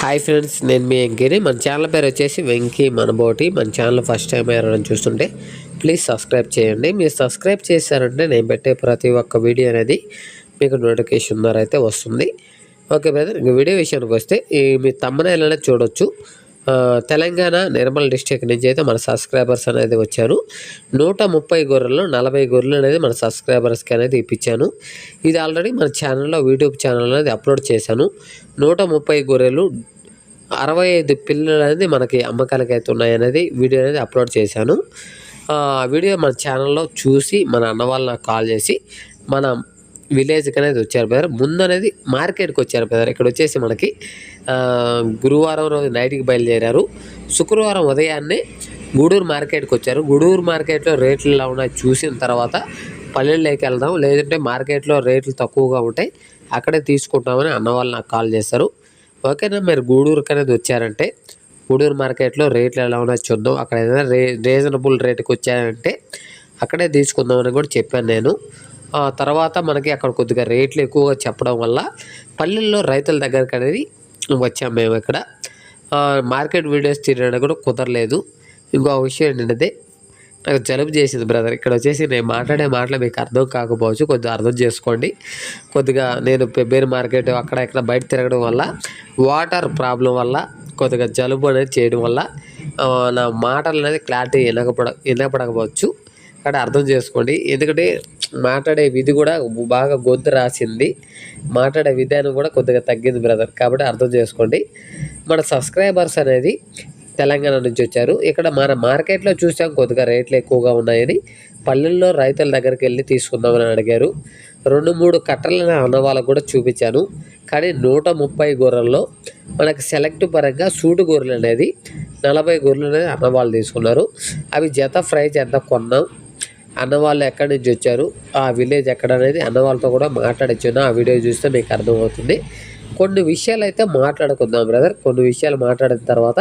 Hi friends, నేను మీ వెంకీని. మన channel పేరు వచ్చేసి వెంకీ మనబోటి. మన ఛానల్ ఫస్ట్ టైం ఎవరైనా చూస్తుంటే ప్లీజ్ సబ్స్క్రైబ్ చేయండి. మీరు సబ్స్క్రైబ్ చేశారంటే నేను పెట్టే ప్రతి ఒక్క వీడియో అనేది మీకు నోటిఫికేషన్ ద్వారా అయితే వస్తుంది. ఓకే బ్రదర్, ఇంక వీడియో విషయానికి వస్తే మీ thumbnail అనేది చూడొచ్చు. తెలంగాణ నిర్మల్ డిస్ట్రిక్ట్ నుంచి అయితే మన సబ్స్క్రైబర్స్ అనేది వచ్చారు. 130 గొర్రెలు 40 గొర్రెలు అనేది మన సబ్స్క్రైబర్స్కి అనేది ఇప్పించాను. ఇది ఆల్రెడీ మన ఛానల్లో యూట్యూబ్ ఛానల్ అనేది అప్లోడ్ చేశాను. 130 గొర్రెలు 65 పిల్లలు అనేది మనకి అమ్మకాలకి అయితే ఉన్నాయనేది వీడియో అనేది అప్లోడ్ చేశాను. ఆ వీడియో మన ఛానల్లో చూసి మన అన్న వాళ్ళు నాకు కాల్ చేసి మన విలేజ్కి అనేది వచ్చారు బ్రదర్. ముందు అనేది మార్కెట్కి వచ్చారు బ్రదర్. ఇక్కడ వచ్చేసి మనకి గురువారం రోజు నైట్కి బయలుదేరారు. శుక్రవారం ఉదయాన్నే గూడూరు మార్కెట్కి వచ్చారు. గూడూరు మార్కెట్లో రేట్లు ఎలా ఉన్నాయి చూసిన తర్వాత పల్లెల్లోకి వెళ్దాం, లేదంటే మార్కెట్లో రేట్లు తక్కువగా ఉంటాయి అక్కడే తీసుకుంటామని అన్న వాళ్ళు నాకు కాల్ చేశారు. ఓకేనా, మీరు గూడూరుకి అనేది వచ్చారంటే గూడూరు మార్కెట్లో రేట్లు ఎలా ఉన్నాయో చూద్దాం. అక్కడ ఏదైనా రీజనబుల్ రేటుకి వచ్చారంటే అక్కడే తీసుకుందామని కూడా చెప్పాను నేను. తర్వాత మనకి అక్కడ కొద్దిగా రేట్లు ఎక్కువగా చెప్పడం వల్ల పల్లెల్లో రైతుల దగ్గరికి అనేది వచ్చాము మేము. ఇక్కడ మార్కెట్ వీడియోస్ తీయడానికి కూడా కుదరలేదు. ఇంకో విషయం ఏంటంటే నాకు జలుబు చేసింది బ్రదర్. ఇక్కడ వచ్చేసి నేను మాట్లాడే మాటలు మీకు అర్థం కాకపోవచ్చు, కొద్దిగా అర్థం చేసుకోండి. కొద్దిగా నేను పెబ్బేరు మార్కెట్ అక్కడ ఇక్కడ బయట తిరగడం వల్ల వాటర్ ప్రాబ్లం వల్ల కొద్దిగా జలుబు అనేది చేయడం వల్ల నా మాటలు అనేది క్లారిటీ వినపడకపోవచ్చు. అక్కడ అర్థం చేసుకోండి. ఎందుకంటే మాట్లాడే విధి కూడా బాగా గొంతు రాసింది, మాట్లాడే విధానం కూడా కొద్దిగా తగ్గింది బ్రదర్. కాబట్టి అర్థం చేసుకోండి. మన సబ్స్క్రైబర్స్ అనేది తెలంగాణ నుంచి వచ్చారు. ఇక్కడ మన మార్కెట్లో చూసాం కొద్దిగా రేట్లు ఎక్కువగా ఉన్నాయని పల్లెల్లో రైతుల దగ్గరికి వెళ్ళి తీసుకుందామని అడిగారు. 2-3 కట్టలను అన్న వాళ్ళకు కూడా చూపించాను. కానీ 130 గొర్రెల్లో మనకి సెలెక్ట్ పరంగా సూటు గొర్రెలు అనేది 40 గొర్రెలు అనేది అన్నవాళ్ళు తీసుకున్నారు. అవి జత ప్రైజ్ ఎంత కొన్నాం, అన్నవాళ్ళు ఎక్కడి నుంచి వచ్చారు, ఆ విలేజ్ ఎక్కడ అనేది అన్నవాళ్ళతో కూడా మాట్లాడచ్చు. ఆ వీడియో చూస్తే మీకు అర్థమవుతుంది. కొన్ని విషయాలు అయితే మాట్లాడుకుందాం బ్రదర్. కొన్ని విషయాలు మాట్లాడిన తర్వాత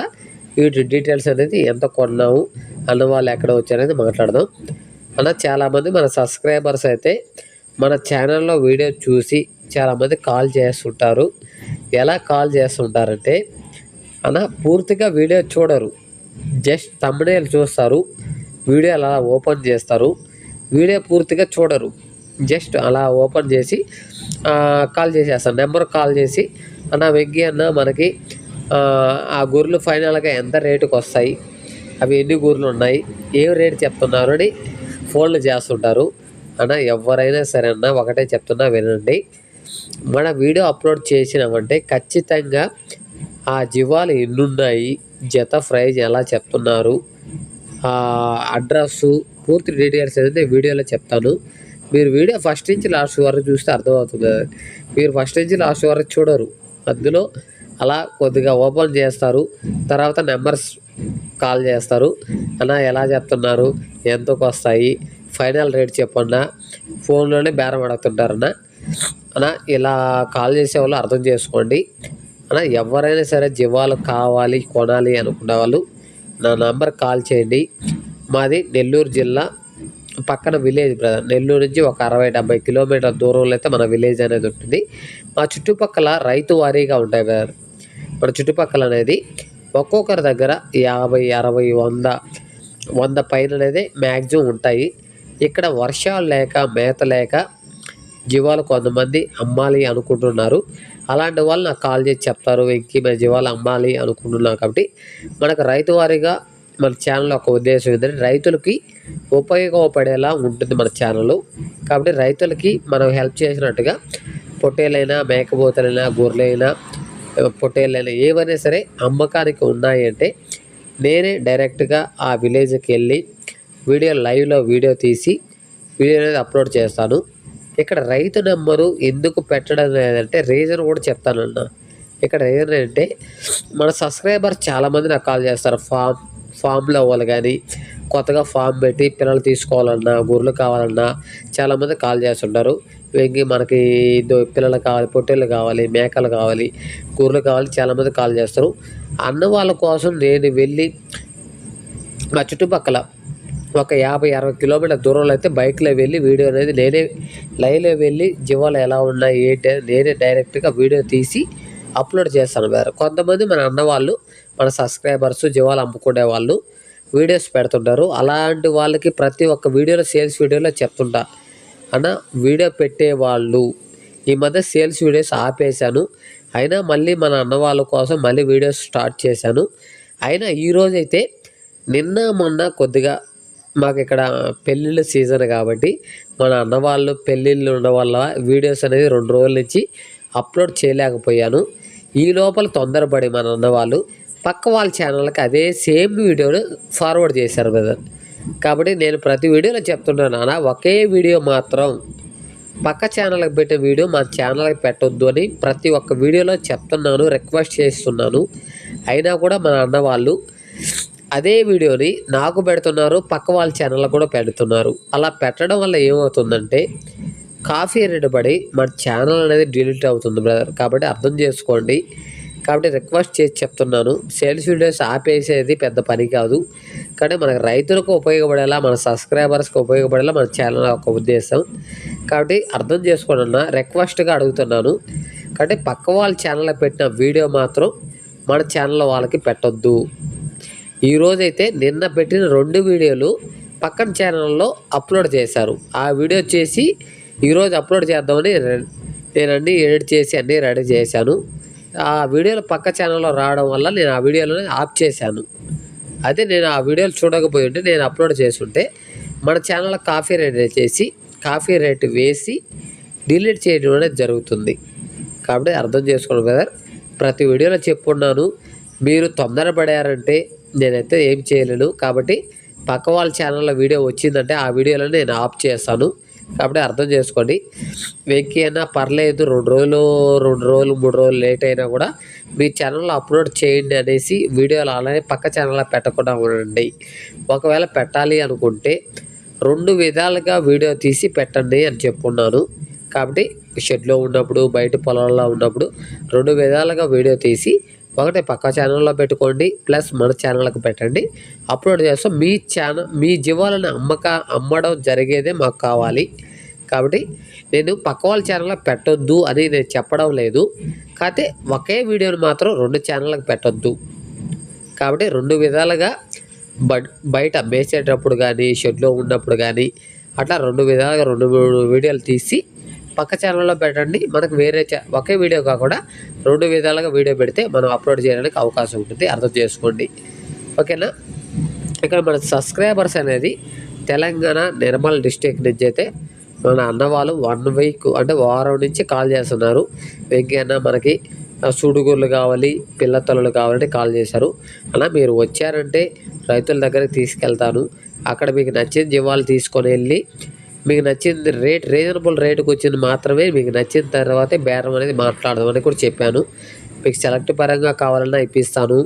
వీటి డీటెయిల్స్ అనేది ఎంత కొన్నాము, అన్నవాళ్ళు ఎక్కడ వచ్చారనేది మాట్లాడదాం. చాలామంది మన సబ్స్క్రైబర్స్ అయితే మన ఛానల్లో వీడియో చూసి చాలామంది కాల్ చేస్తుంటారు. ఎలా కాల్ చేస్తుంటారంటే పూర్తిగా వీడియో చూడరు, జస్ట్ thumbnail చూస్తారు, వీడియో అలా ఓపెన్ చేస్తారు, వీడియో పూర్తిగా చూడరు, జస్ట్ అలా ఓపెన్ చేసి కాల్ చేసేస్తారు. నెంబర్ కాల్ చేసి వెంకీ అన్న మనకి ఆ గొర్రెలు ఫైనల్గా ఎంత రేటుకి వస్తాయి, అవి ఎన్ని గొర్రెలు ఉన్నాయి, ఏం రేటు చెప్తున్నారు అని ఫోన్లు చేస్తుంటారు. ఎవరైనా సరే ఒకటే చెప్తున్నా వినండి. మన వీడియో అప్లోడ్ చేసినామంటే ఖచ్చితంగా ఆ జీవాలు ఎన్నున్నాయి, జత ప్రైజ్ ఎలా చెప్తున్నారు, అడ్రస్సు పూర్తి డీటెయిల్స్ అనేది వీడియోలో చెప్తాను. మీరు వీడియో ఫస్ట్ నుంచి లాస్ట్ వరకు చూస్తే అర్థమవుతుంది. మీరు ఫస్ట్ నుంచి లాస్ట్ వరకు చూడరు, అందులో అలా కొద్దిగా ఓపెన్ చేస్తారు. తర్వాత నెంబర్స్ కాల్ చేస్తారు. ఎలా చెప్తున్నారు, ఎంతకు వస్తాయి, ఫైనల్ రేట్ చెప్పన్నా, ఫోన్లోనే బేరం అడుగుతుంటారన్నా. ఇలా కాల్ చేసేవాళ్ళు అర్థం చేసుకోండి. ఎవరైనా సరే జీవాలు కావాలి కొనాలి అనుకునే వాళ్ళు నా నంబర్ కాల్ చేయండి. మాది నెల్లూరు జిల్లా పక్కన విలేజ్ బ్రదర్. నెల్లూరు నుంచి ఒక 60-70 కిలోమీటర్ల దూరంలో అయితే మన విలేజ్ అనేది ఉంటుంది. మా చుట్టుపక్కల రైతు వారీగా ఉంటాయి బ్రదర్. మన చుట్టుపక్కల అనేది ఒక్కొక్కరి దగ్గర 50, 60, 100 పైన అనేది మ్యాక్సిమం ఉంటాయి. ఇక్కడ వర్షాలు లేక మేత లేక జీవాలు కొంతమంది అమ్మాలి అనుకుంటున్నారు. అలాంటి వాళ్ళు నాకు కాల్ చేసి చెప్తారు, వెంకీ మన జీవాలు అమ్మాలి అనుకుంటున్నాం. కాబట్టి మనకు రైతు వారీగా మన ఛానల్ ఒక ఉద్దేశం ఏంటంటే రైతులకి ఉపయోగపడేలా ఉంటుంది మన ఛానల్. కాబట్టి రైతులకి మనం హెల్ప్ చేసినట్టుగా పొట్టేలైనా మేకపోతలైనా గొర్రెలైనా పొట్టేళ్ళైనా ఏవైనా సరే అమ్మకానికి ఉన్నాయి అంటే నేనే డైరెక్ట్గా ఆ విలేజ్కి వెళ్ళి లైవ్లో వీడియో తీసి వీడియో అనేది అప్లోడ్ చేస్తాను. ఇక్కడ రైతు నెంబరు ఎందుకు పెట్టడం లేదంటే రీజన్ కూడా చెప్తానన్న. ఇక్కడ రీజన్ ఏంటంటే మన సబ్స్క్రైబర్ చాలామంది నాకు కాల్ చేస్తారు. ఫామ్లో వాళ్ళు కానీ కొత్తగా ఫామ్ పెట్టి పిల్లలు తీసుకోవాలన్నా, గొర్రెలు కావాలన్నా చాలామంది కాల్ చేస్తుంటారు. వెంకీ మనకి పిల్లలు కావాలి, పొట్టేళ్ళు కావాలి, మేకలు కావాలి, గొర్రెలు కావాలి, చాలామంది కాల్ చేస్తారు. అన్న వాళ్ళ కోసం నేను వెళ్ళి మా చుట్టుపక్కల ఒక 50-60 కిలోమీటర్ల దూరంలో అయితే బైక్లో వెళ్ళి వీడియో అనేది నేనే లైవ్లో వెళ్ళి జీవాలు ఎలా ఉన్నాయి ఏంటి నేనే డైరెక్ట్గా వీడియో తీసి అప్లోడ్ చేస్తాను బ్రదర్. కొంతమంది మన అన్న వాళ్ళు, మన సబ్స్క్రైబర్స్ జీవాలు అమ్ముకునే వాళ్ళు వీడియోస్ పెడుతుంటారు. అలాంటి వాళ్ళకి ప్రతి ఒక్క వీడియోలో సేల్స్ వీడియోలో చెప్తుంటా అన్న, వీడియో పెట్టేవాళ్ళు ఈ మధ్య సేల్స్ వీడియోస్ ఆపేశాను, అయినా మళ్ళీ మన అన్న వాళ్ళ కోసం మళ్ళీ వీడియోస్ స్టార్ట్ చేశాను. అయినా ఈరోజైతే నిన్న మొన్న కొద్దిగా మాకు ఇక్కడ పెళ్ళిళ్ళ సీజన్ కాబట్టి మన అన్న వాళ్ళు పెళ్ళిళ్ళు ఉండడం వల్ల వీడియోస్ అనేది 2 రోజుల నుంచి అప్లోడ్ చేయలేకపోయాను. ఈ లోపల తొందరపడి మన అన్న వాళ్ళు పక్క వాళ్ళ ఛానల్కి అదే సేమ్ వీడియోను ఫార్వర్డ్ చేశారు బ్రదర్. కాబట్టి నేను ప్రతి వీడియోలో చెప్తున్నాను అన్న, ఒకే వీడియో మాత్రం పక్క ఛానల్కి పెట్టే వీడియో మా ఛానల్కి పెట్టొద్దు అని ప్రతి ఒక్క వీడియోలో చెప్తున్నాను, రిక్వెస్ట్ చేస్తున్నాను. అయినా కూడా మన అన్న వాళ్ళు అదే వీడియోని నాకు పెడుతున్నారు, పక్క వాళ్ళ ఛానల్లో కూడా పెడుతున్నారు. అలా పెట్టడం వల్ల ఏమవుతుందంటే కాఫీ రేట్ పడి మన ఛానల్ అనేది డిలీట్ అవుతుంది బ్రదర్. కాబట్టి అర్థం చేసుకోండి. కాబట్టి రిక్వెస్ట్ చేసి చెప్తున్నాను, సేల్స్ వీడియోస్ ఆపేసేది పెద్ద పని కాదు. కానీ మనకు రైతులకు ఉపయోగపడేలా, మన సబ్స్క్రైబర్స్కి ఉపయోగపడేలా మన ఛానల్ ఒక ఉద్దేశం. కాబట్టి అర్థం చేసుకోండి అన్న, రిక్వెస్ట్గా అడుగుతున్నాను. కాబట్టి పక్క వాళ్ళ ఛానల్లో పెట్టిన వీడియో మాత్రం మన ఛానల్లో వాళ్ళకి పెట్టొద్దు. ఈరోజైతే నిన్న పెట్టిన 2 వీడియోలు పక్కన ఛానల్లో అప్లోడ్ చేశారు. ఆ వీడియో చేసి ఈరోజు అప్లోడ్ చేద్దామని నేను అన్నీ ఎడిట్ చేసి అన్నీ రెడీ చేశాను. ఆ వీడియోలు పక్క ఛానల్లో రావడం వల్ల నేను ఆ వీడియోలను ఆఫ్ చేశాను. అదే నేను ఆ వీడియోలు చూడకపోయి ఉంటే నేను అప్లోడ్ చేసుంటే మన ఛానల్లో కాఫీ రేట్ వేసి డిలీట్ చేయడం అనేది జరుగుతుంది. కాబట్టి అర్థం చేసుకోండి బ్రదర్. ప్రతి వీడియోలో చెప్పున్నాను, మీరు తొందరపడారంటే నేనైతే ఏం చేయలేను. కాబట్టి పక్క వాళ్ళ ఛానల్లో వీడియో వచ్చిందంటే ఆ వీడియోలో నేను ఆఫ్ చేస్తాను. కాబట్టి అర్థం చేసుకోండి. వెంకీ అయినా పర్లేదు, 2 రోజులు 3 రోజులు లేట్ అయినా కూడా మీ ఛానల్లో అప్లోడ్ చేయండి అనేసి వీడియోలు అలానే పక్క ఛానల్లో పెట్టకుండా ఉండండి. ఒకవేళ పెట్టాలి అనుకుంటే 2 విధాలుగా వీడియో తీసి పెట్టండి అని చెప్పున్నాను. కాబట్టి షెడ్లో ఉన్నప్పుడు, బయట పొలాల్లో ఉన్నప్పుడు 2 విధాలుగా వీడియో తీసి ఒకటి పక్క ఛానల్లో పెట్టుకోండి, ప్లస్ మన ఛానల్కి పెట్టండి, అప్లోడ్ చేస్తాం. మీ జీవాలను అమ్మడం జరిగేదే మాకు కావాలి. కాబట్టి నేను పక్క వాళ్ళ ఛానల్లో పెట్టొద్దు అని నేను చెప్పడం లేదు. కాకపోతే ఒకే వీడియోని మాత్రం 2 ఛానళ్ళకి పెట్టొద్దు. కాబట్టి 2 విధాలుగా బయట మేసేటప్పుడు కానీ, షెడ్లో ఉన్నప్పుడు కానీ అట్లా 2 విధాలుగా 2-3 వీడియోలు తీసి పక్క ఛానల్లో పెట్టండి. మనకు వేరే ఒకే వీడియో కాకుండా 2 విధాలుగా వీడియో పెడితే మనం అప్లోడ్ చేయడానికి అవకాశం ఉంటుంది. అర్థం చేసుకోండి, ఓకేనా. ఇక్కడ మన సబ్స్క్రైబర్స్ అనేది తెలంగాణ నిర్మల్ డిస్ట్రిక్ట్ నుంచి అయితే మన అన్న వాళ్ళు 1 వీక్ అంటే వారం నుంచి కాల్ చేస్తున్నారు. వెంకీ అన్న మనకి సూడుగూర్లు కావాలి, పిల్ల తలలు కావాలని కాల్ చేశారు. అలా మీరు వచ్చారంటే రైతుల దగ్గరికి తీసుకెళ్తాను. అక్కడ మీకు నచ్చిన జీవాలు తీసుకొని వెళ్ళి మీకు నచ్చింది రీజనబుల్ రేటుకు వచ్చింది మాత్రమే మీకు నచ్చిన తర్వాతే బేరం అనేది మాట్లాడదామని కూడా చెప్పాను. మీకు సెలెక్ట్ పరంగా కావాలన్నా ఇప్పిస్తాను,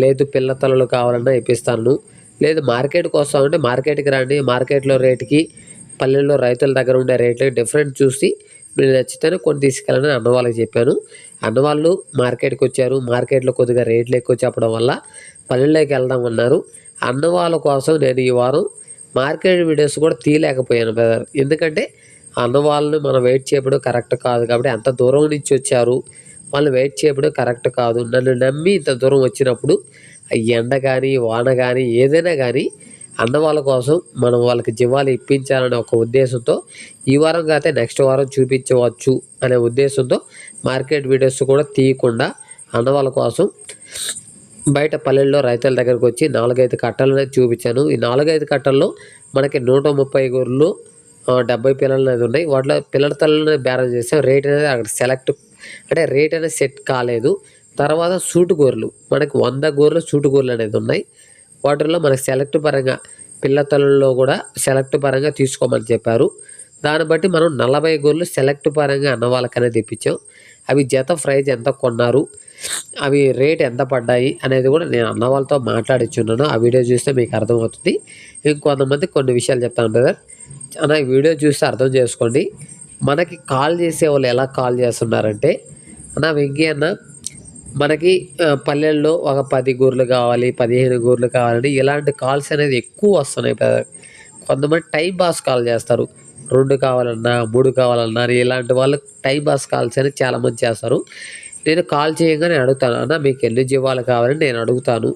లేదు పిల్ల తలలు కావాలన్నా ఇప్పిస్తాను, లేదు మార్కెట్కి వస్తామంటే మార్కెట్కి రండి. మార్కెట్లో రేటుకి పల్లెల్లో రైతుల దగ్గర ఉండే రేట్లకి డిఫరెంట్ చూసి మీరు నచ్చితేనే కొన్ని తీసుకెళ్ళని అన్న వాళ్ళకి చెప్పాను. అన్నవాళ్ళు మార్కెట్కి వచ్చారు. మార్కెట్లో కొద్దిగా రేట్లు ఎక్కువ చెప్పడం వల్ల పల్లెల్లోకి వెళ్దాం అన్నారు. అన్న వాళ్ళ కోసం నేను ఈ వారం మార్కెట్ వీడియోస్ కూడా తీయలేకపోయాను బ్రదర్. ఎందుకంటే అన్న వాళ్ళని మనం వెయిట్ చేయడం కరెక్ట్ కాదు. కాబట్టి అంత దూరం నుంచి వచ్చారు, వాళ్ళు వెయిట్ చేయడం కరెక్ట్ కాదు. నన్ను నమ్మి ఇంత దూరం వచ్చినప్పుడు ఎండ కానీ వాన కానీ ఏదైనా కానీ అన్న వాళ్ళ కోసం మనం వాళ్ళకి జీవాలు ఇప్పించాలనే ఒక ఉద్దేశంతో ఈ వారం కాకపోతే నెక్స్ట్ వారం చూపించవచ్చు అనే ఉద్దేశంతో మార్కెట్ వీడియోస్ కూడా తీయకుండా అన్న వాళ్ళ కోసం బయట పల్లెల్లో రైతుల దగ్గరకు వచ్చి 4-5 కట్టలు అనేది చూపించాను. ఈ 4-5 కట్టల్లో మనకి 130 గొర్రెలు 70 పిల్లలు అనేది ఉన్నాయి. వాటిలో పిల్లల తల్లని బేరం చేసాం. రేట్ అనేది అక్కడ రేట్ అనేది సెట్ కాలేదు. తర్వాత సూటు గొర్రెలు మనకి 100 గొర్రెలు సూటు గొర్రెలు అనేది ఉన్నాయి. వాటిల్లో మనకి సెలెక్ట్ పరంగా పిల్ల తల్లుల్లో కూడా సెలెక్ట్ పరంగా తీసుకోమని చెప్పారు. దాన్ని బట్టి మనం 40 గొర్రెలు సెలెక్ట్ పరంగా అన్న వాళ్ళకనే తెప్పించాం. అవి జత ప్రైజ్ ఎంత కొన్నారు, అవి రేట్ ఎంత పడ్డాయి అనేది కూడా నేను అన్న వాళ్ళతో మాట్లాడిచ్చున్నాను. ఆ వీడియో చూస్తే మీకు అర్థమవుతుంది. ఇంకొంతమంది కొన్ని విషయాలు చెప్తాను బ్రదర్. అన్న ఈ వీడియో చూస్తే అర్థం చేసుకోండి. మనకి కాల్ చేసే వాళ్ళు ఎలా కాల్ చేస్తున్నారంటే, అన్న వెంకీ అన్న మనకి పల్లెల్లో ఒక 10 గొర్రెలు కావాలి, 15 గొర్రెలు కావాలని ఇలాంటి కాల్స్ అనేది ఎక్కువ వస్తున్నాయి బ్రదర్. కొంతమంది టైం పాస్ కాల్ చేస్తారు. 2 కావాలన్నా 3 కావాలన్నా ఇలాంటి వాళ్ళు టైం పాస్ కాల్స్ అని చాలామంది చేస్తారు. నేను కాల్ చేయగానే అడుగుతాను, అన్న మీకు ఎన్ని జీవాలు కావాలని నేను అడుగుతాను.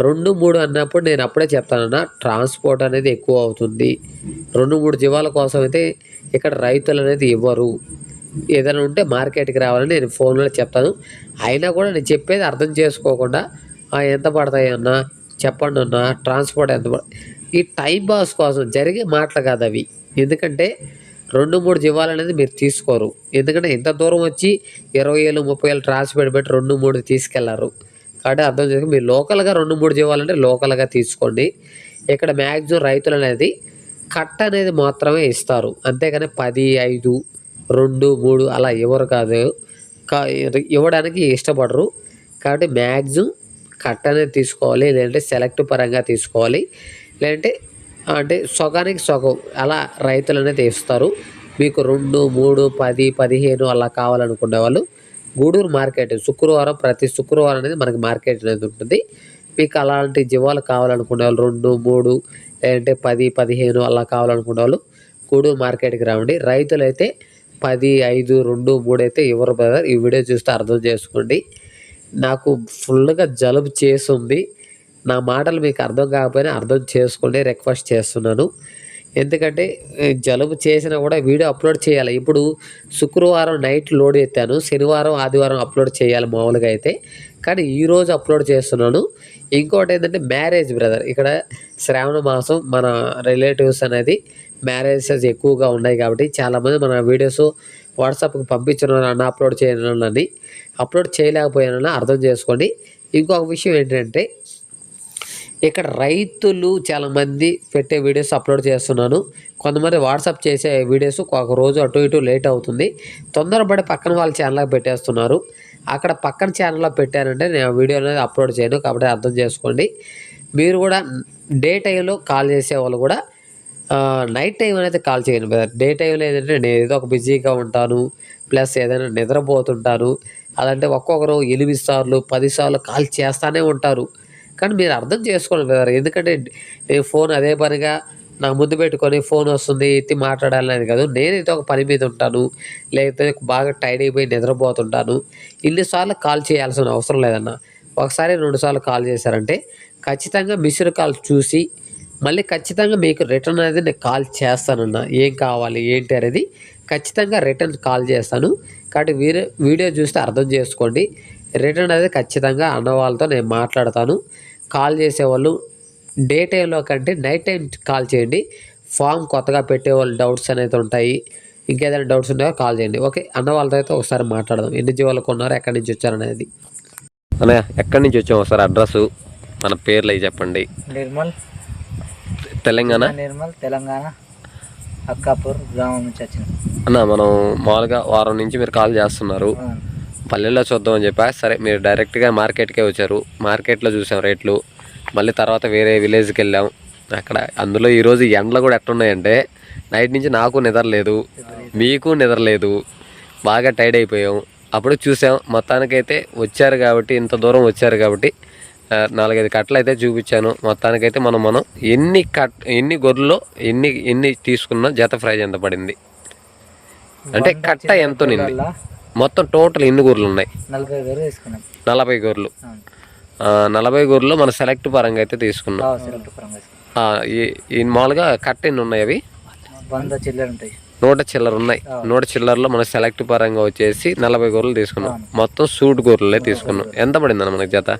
2, 3 అన్నప్పుడు నేను అప్పుడే చెప్తానన్న ట్రాన్స్పోర్ట్ అనేది ఎక్కువ అవుతుంది. 2, 3 జీవాల కోసం అయితే ఇక్కడ రైతులు అనేది ఇవ్వరు. ఏదైనా ఉంటే మార్కెట్కి రావాలని నేను ఫోన్లో చెప్తాను. అయినా కూడా నేను చెప్పేది అర్థం చేసుకోకుండా ఎంత పడతాయి అన్న చెప్పండి అన్న, ట్రాన్స్పోర్ట్ ఎంత ఈ టైం పాస్ కోసం జరిగే మాటలు కాదు అవి. ఎందుకంటే 2, 3 జీవాలు అనేది మీరు తీసుకోరు. ఎందుకంటే ఇంత దూరం వచ్చి 20,000 30,000 ట్రాన్స్పోర్ట్ పెట్టి 2, 3 తీసుకెళ్లరు. కాబట్టి అర్థం చేసుకుని మీరు లోకల్గా 2, 3 జీవాలంటే లోకల్గా తీసుకోండి. ఇక్కడ మ్యాక్సిమం రైతులు అనేది కట్ట అనేది మాత్రమే ఇస్తారు. అంతేగాని 10, 5, 2, 3 అలా ఎవరు కాదు, ఇవ్వడానికి ఇష్టపడరు. కాబట్టి మ్యాక్సిమం కట్ట అనేది తీసుకోవాలి, లేదంటే సెలెక్ట్ పరంగా తీసుకోవాలి, లేదంటే అంటే సగానికి సగం అలా రైతులు అనేది ఇస్తారు. మీకు 2, 3, 10, 15 అలా కావాలనుకునే వాళ్ళు గూడూరు మార్కెట్ ప్రతి శుక్రవారం అనేది మనకి మార్కెట్ అనేది ఉంటుంది. మీకు అలాంటి జీవాలు కావాలనుకునే వాళ్ళు 2, 3 లేదంటే 10, 15 అలా కావాలనుకునే వాళ్ళు గూడూరు మార్కెట్కి రావండి. రైతులైతే 10, 5, 2, 3 అయితే ఇవ్వరు బ్రదర్. ఈ వీడియో చూస్తే అర్థం చేసుకోండి. నాకు ఫుల్గా జలుబు చేస్తుంది. నా మాటలు మీకు అర్థం కాకపోయినా అర్థం చేసుకోండి రిక్వెస్ట్ చేస్తున్నాను. ఎందుకంటే జలుబు చేసినా కూడా వీడియో అప్లోడ్ చేయాలి. ఇప్పుడు శుక్రవారం నైట్ లోడ్ ఎత్తాను, శనివారం ఆదివారం అప్లోడ్ చేయాలి మామూలుగా అయితే, కానీ ఈరోజు అప్లోడ్ చేస్తున్నాను. ఇంకోటి ఏంటంటే మ్యారేజ్ బ్రదర్, ఇక్కడ శ్రావణ మాసం మన రిలేటివ్స్ అనేది మ్యారేజెస్ ఎక్కువగా ఉన్నాయి. కాబట్టి చాలామంది మన వీడియోస్ వాట్సాప్కి పంపించిన అన్న అప్లోడ్ చేయాలని అప్లోడ్ చేయలేకపోయానని అర్థం చేసుకోండి. ఇంకొక విషయం ఏంటంటే ఇక్కడ రైతులు చాలామంది పెట్టే వీడియోస్ అప్లోడ్ చేస్తున్నాను. కొంతమంది వాట్సాప్ చేసే వీడియోస్ ఒక రోజు అటు ఇటు లేట్ అవుతుంది. తొందరపడి పక్కన వాళ్ళ ఛానల్కి పెట్టేస్తున్నారు. అక్కడ పక్కన ఛానల్లో పెట్టానంటే నేను వీడియో అనేది అప్లోడ్ చేయను. కాబట్టి అర్థం చేసుకోండి. మీరు కూడా డే టైంలో కాల్ చేసే వాళ్ళు కూడా నైట్ టైం అనేది కాల్ చేయండి బ్రదర్. డే టైంలో ఏంటంటే నేను ఏదో ఒక బిజీగా ఉంటాను, ప్లస్ ఏదైనా నిద్రపోతుంటాను. అదంటే ఒక్కొక్కరు 8 సార్లు 10 సార్లు కాల్ చేస్తూనే ఉంటారు. కానీ మీరు అర్థం చేసుకోండి బ్రదర్. ఎందుకంటే నేను ఫోన్ అదే పనిగా నా ముందు పెట్టుకొని ఫోన్ వస్తుంది ఎత్తి మాట్లాడాలనేది కాదు. నేనైతే ఒక పని మీద ఉంటాను, లేకపోతే బాగా టైర్డ్ అయిపోయి నిద్రపోతుంటాను. ఇన్నిసార్లు కాల్ చేయాల్సిన అవసరం లేదన్న. ఒకసారి 2 సార్లు కాల్ చేశారంటే ఖచ్చితంగా మిస్డ్ కాల్ చూసి మళ్ళీ ఖచ్చితంగా మీకు రిటర్న్ అనేది నేను కాల్ చేస్తానన్న. ఏం కావాలి ఏంటి అనేది ఖచ్చితంగా రిటర్న్ కాల్ చేస్తాను. కాబట్టి వీడియో చూస్తే అర్థం చేసుకోండి. రిటర్న్ అనేది ఖచ్చితంగా అన్న వాళ్ళతో నేను మాట్లాడతాను. కాల్ చేసేవాళ్ళు డే టైంలో కంటే నైట్ టైం కాల్ చేయండి. ఫామ్ కొత్తగా పెట్టేవాళ్ళు డౌట్స్ అనేది ఉంటాయి. ఇంకేదైనా డౌట్స్ ఉన్నాయో కాల్ చేయండి. ఓకే, అన్న వాళ్ళతో అయితే ఒకసారి మాట్లాడదాం. ఎన్ని జీవాలు కొన్నారు, ఎక్కడి నుంచి వచ్చారనేది. అన్నయ్య ఎక్కడి నుంచి వచ్చాం ఒకసారి అడ్రస్ మన పేర్లు అవి చెప్పండి. నిర్మల్ తెలంగాణ. తెలంగాణ అక్కాపూర్ గ్రామం నుంచి వచ్చిన అన్న. మనం మామూలుగా వారం నుంచి మీరు కాల్ చేస్తున్నారు, పల్లెల్లో చూద్దామని చెప్పా. సరే మీరు డైరెక్ట్గా మార్కెట్కే వచ్చారు. మార్కెట్లో చూసాం రేట్లు. మళ్ళీ తర్వాత వేరే విలేజ్కి వెళ్ళాం. అక్కడ అందులో ఈరోజు ఎండలు కూడా ఎట్టున్నాయంటే నైట్ నుంచి నాకు నిద్ర లేదు, మీకు నిద్ర లేదు, బాగా టైర్డ్ అయిపోయాం. అప్పుడు చూసాం. మొత్తానికైతే వచ్చారు కాబట్టి, ఇంత దూరం వచ్చారు కాబట్టి 4-5 కట్టలు అయితే చూపించాను. మొత్తానికైతే మనం ఎన్ని గొర్రెలు ఎన్ని తీసుకున్నా జత ప్రైజ్ ఎంత పడింది అంటే కట్ట ఎంత నింది మొత్తం టోటల్ ఎన్ని గొర్రెలు ఉన్నాయి? 40 గొర్రెలు. 40 గొర్రెలు మన సెలెక్ట్ పరంగా అయితే తీసుకున్నాం. ఈ మామూలుగా కట్ట ఎన్ని ఉన్నాయి? అవి 100 చిల్లర ఉంటాయి. 100 చిల్లర ఉన్నాయి. 100 చిల్లరలో మన సెలెక్ట్ పరంగా వచ్చేసి 40 గొర్రెలు తీసుకున్నాం. మొత్తం సూట్ గొర్రెలే తీసుకున్నాం. ఎంత పడిందన్న మనకి జత?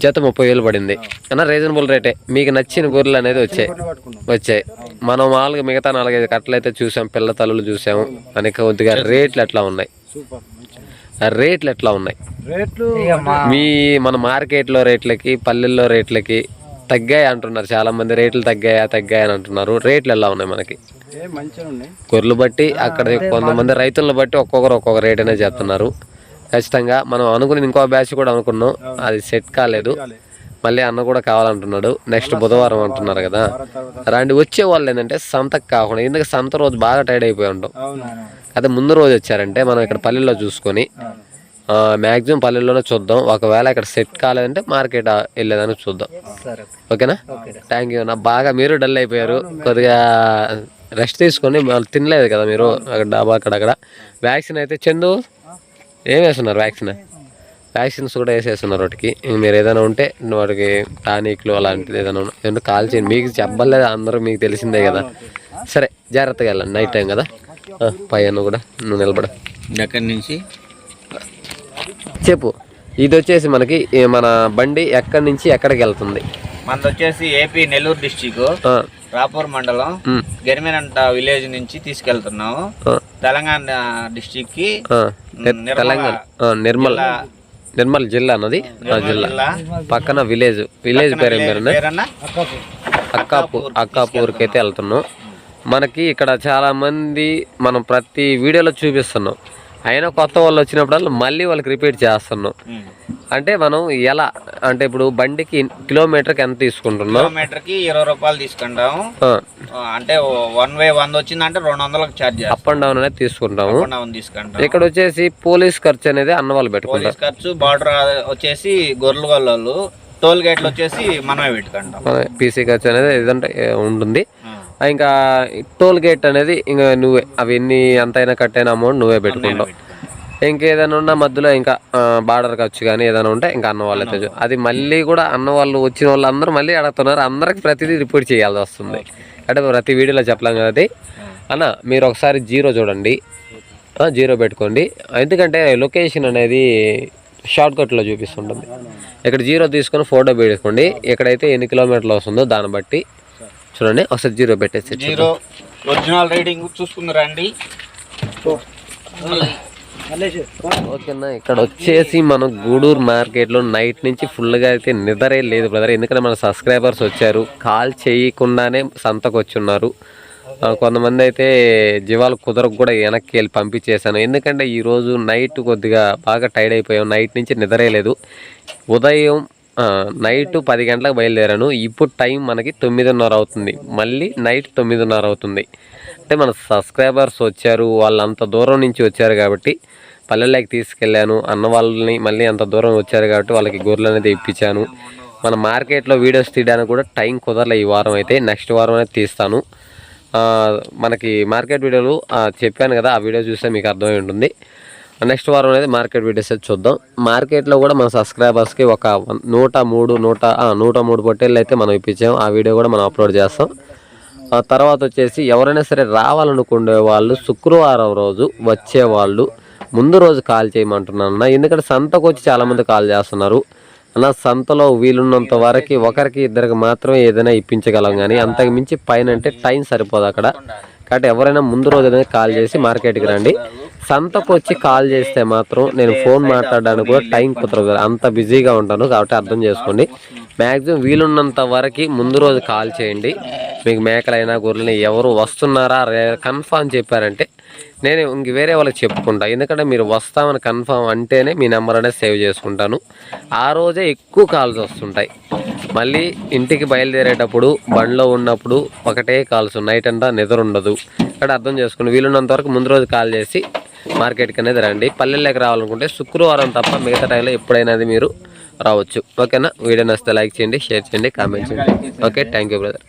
జత 30,000 పడింది అన్న. రీజనబుల్ రేటే. మీకు నచ్చిన గొర్రెలు అనేది వచ్చాయి. మనం మామూలుగా మిగతా 4-5 కట్టలు అయితే చూసాం, పిల్ల తల్లులు చూసాము. అనేక కొద్దిగా రేట్లు ఎట్లా ఉన్నాయి? రేట్లు ఎట్లా ఉన్నాయి మన మార్కెట్లో రేట్లకి పల్లెల్లో రేట్లకి? తగ్గాయి అంటున్నారు చాలా మంది. రేట్లు తగ్గాయని అంటున్నారు. రేట్లు ఎలా ఉన్నాయి మనకి? గొర్రెలు బట్టి అక్కడ కొంతమంది రైతులను బట్టి ఒక్కొక్క రేట్ అనేది చెప్తున్నారు. ఖచ్చితంగా మనం అనుకుని ఇంకో బ్యాచ్ కూడా అనుకున్నాం, అది సెట్ కాలేదు. మళ్ళీ అన్న కూడా కావాలంటున్నాడు. నెక్స్ట్ బుధవారం అంటున్నారు కదా. అలాంటి వచ్చే వాళ్ళు ఏంటంటే సంతకు కాకుండా, ఎందుకంటే సంత రోజు బాగా టైర్డ్ అయిపోయి ఉంటాం. అదే ముందు రోజు వచ్చారంటే మనం ఇక్కడ పల్లెల్లో చూసుకొని మ్యాక్సిమం పల్లెల్లోనే చూద్దాం. ఒకవేళ ఇక్కడ సెట్ కాలేదంటే మార్కెట్ వెళ్ళేదానికి చూద్దాం. ఓకేనా? థ్యాంక్ యూ అన్న. బాగా మీరు డల్ అయిపోయారు, కొద్దిగా రెస్ట్ తీసుకొని. తినలేదు కదా మీరు అక్కడ డాబా అక్కడ. వ్యాక్సిన్ అయితే చందు ఏం వేస్తున్నారు వ్యాక్సిన్స్ కూడా వేసేస్తున్నారు వాటికి. మీరు ఏదైనా ఉంటే వాటికి టానిక్లు అలాంటిది ఏదైనా కాల్ చేయండి. మీకు చెప్పలేదు, అందరూ మీకు తెలిసిందే కదా. సరే జాగ్రత్తగా వెళ్ళండి, నైట్ టైం కదా. పైన కూడా నువ్వు నిలబడ. ఎక్కడి నుంచి చెప్పు. ఇది వచ్చేసి మనకి మన బండి ఎక్కడి నుంచి ఎక్కడికి వెళ్తుంది? మనది వచ్చేసి ఏపీ నెల్లూరు డిస్టిక్ రాపూర్ మండలం గెరిమేనంట విలేజ్ నుంచి తీసుకెళ్తున్నాము తెలంగాణ డిస్టిక్ కి. తెలంగాణ నిర్మల్ జిల్లా అన్నది. జిల్లా పక్కన విలేజ్ పేరు ఏం పేరు? అక్కాపూర్కి అయితే వెళ్తున్నాం. మనకి ఇక్కడ చాలా మంది మనం ప్రతి వీడియోలో చూపిస్తున్నాం, అయినా కొత్త వాళ్ళు వచ్చినప్పుడల్లా మళ్ళీ వాళ్ళకి రిపీట్ చేస్తున్నాం. అంటే మనం ఎలా అంటే ఇప్పుడు బండికి కిలోమీటర్కి ఎంత తీసుకుంటున్నాం? కిలోమీటర్కి 20 రూపాయలు తీసుకుంటాము. అంటే 1 వే 100 వచ్చిందంటే 200లకు ఛార్జ్. అప్ అండ్ డౌన్ అనేది తీసుకుంటాము. ఇక్కడ వచ్చేసి పోలీస్ ఖర్చు అనేది అన్న వాళ్ళు పెట్టుకుంటారు. పోలీస్ ఖర్చు, బార్డర్ వచ్చేసి గొర్రెల వాళ్ళు, టోల్ గేట్లు వచ్చేసి మనమే పెట్టుకుంటాం. పీసీ ఖర్చు అనేది ఏదంటే ఉంటుంది. ఇంకా టోల్ గేట్ అనేది ఇంకా నువ్వే, అవి ఎంతైనా కట్టైన అమౌంట్ నువ్వే పెట్టుకుంటావు. ఇంకేదైనా ఉన్నా మధ్యలో ఇంకా బార్డర్ ఖర్చు కానీ ఏదైనా ఉంటే ఇంకా అన్న వాళ్ళు అయితే అది మళ్ళీ కూడా అన్న వాళ్ళు వచ్చిన వాళ్ళందరూ మళ్ళీ అడుగుతున్నారు. అందరికి ప్రతిదీ రిపోర్ట్ చేయాల్సి వస్తుంది. అంటే ప్రతి వీడియోలో చెప్పలేం కదా అది. అన్న మీరు ఒకసారి 0 చూడండి, 0 పెట్టుకోండి. ఎందుకంటే లొకేషన్ అనేది షార్ట్ కట్లో చూపిస్తుంటుంది. ఇక్కడ 0 తీసుకొని ఫోటో పెట్టుకోండి. ఎక్కడైతే ఎన్ని కిలోమీటర్లు వస్తుందో దాన్ని బట్టి చూడండి. ఒకసారి 0 పెట్టేసి 0 ఒరిజినల్ రీడింగ్ చూసుకుందరండి. ఓకేనా. ఇక్కడ వచ్చేసి మనం గూడూరు మార్కెట్లో నైట్ నుంచి ఫుల్గా అయితే నిద్రే లేదు బ్రదర్. ఎందుకంటే మన సబ్స్క్రైబర్స్ వచ్చారు, కాల్ చేయకుండానే సంతకు వచ్చి ఉన్నారు. కొంతమంది అయితే జీవాలు కుదరకు కూడా వెనక్కి వెళ్ళి పంపించేశాను. ఎందుకంటే ఈరోజు నైట్ కొద్దిగా బాగా టైర్డ్ అయిపోయాం, నైట్ నుంచి నిద్రే లేదు. ఉదయం నైట్ 10 గంటలకు బయలుదేరాను. ఇప్పుడు టైం మనకి 9:30 అవుతుంది, మళ్ళీ నైట్ 9:30 అవుతుంది. అంటే మన సబ్స్క్రైబర్స్ వచ్చారు, వాళ్ళు అంత దూరం నుంచి వచ్చారు కాబట్టి పల్లెల్లోకి తీసుకెళ్ళాను. అన్న వాళ్ళని మళ్ళీ అంత దూరం వచ్చారు కాబట్టి వాళ్ళకి గొర్రెలు అనేది ఇప్పించాను. మన మార్కెట్లో వీడియోస్ తీయడానికి కూడా టైం కుదరలే ఈ వారం. అయితే నెక్స్ట్ వారం అనేది తీస్తాను. మనకి మార్కెట్ వీడియోలు చెప్పాను కదా, ఆ వీడియో చూస్తే మీకు అర్థమై ఉంటుంది. నెక్స్ట్ వారం అనేది మార్కెట్ వీడియోస్ అయితే చూద్దాం. మార్కెట్లో కూడా మన సబ్స్క్రైబర్స్కి ఒక 103 పొట్టేళ్ళు అయితే మనం ఇప్పించాం. ఆ వీడియో కూడా మనం అప్లోడ్ చేస్తాం. తర్వాత వచ్చేసి ఎవరైనా సరే రావాలనుకునే వాళ్ళు శుక్రవారం రోజు వచ్చేవాళ్ళు ముందు రోజు కాల్ చేయమంటున్నాను. ఎందుకంటే సంతకు వచ్చి చాలామంది కాల్ చేస్తున్నారు. అలా సంతలో వీలున్నంత వరకు ఒకరికి ఇద్దరికి మాత్రమే ఏదైనా ఇప్పించగలం, కానీ అంతకు మించి పైన అంటే టైం సరిపోదు అక్కడ. కాబట్టి ఎవరైనా ముందు రోజు అనేది కాల్ చేసి మార్కెట్కి రండి. సంతకు వచ్చి కాల్ చేస్తే మాత్రం నేను ఫోన్ మాట్లాడడానికి కూడా టైం కుదరదు, అంత బిజీగా ఉంటాను. కాబట్టి అర్థం చేసుకోండి. మ్యాక్సిమం వీలున్నంత వరకు ముందు రోజు కాల్ చేయండి. మీకు మేకలైనా గొర్రెలైనా ఎవరు వస్తున్నారా కన్ఫామ్ చెప్పారంటే నేను ఇంక వేరే వాళ్ళకి చెప్పుకుంటా. ఎందుకంటే మీరు వస్తామని కన్ఫామ్ అంటేనే మీ నెంబర్ అనేది సేవ్ చేసుకుంటాను. ఆ రోజే ఎక్కువ కాల్స్ వస్తుంటాయి. మళ్ళీ ఇంటికి బయలుదేరేటప్పుడు బండిలో ఉన్నప్పుడు ఒకటే కాల్స్, నైట్ అంతా నిద్ర ఉండదు. ఇక్కడ అర్థం చేసుకుని వీలున్నంత వరకు ముందు రోజు కాల్ చేసి మార్కెట్కి అనేది రండి. పల్లెల్లోకి రావాలనుకుంటే శుక్రవారం తప్ప మిగతా టైంలో ఎప్పుడైనా మీరు రావచ్చు. ఓకేనా. వీడియో నచ్చితే లైక్ చేయండి, షేర్ చేయండి, కామెంట్ చేయండి. Okay, thank you brother.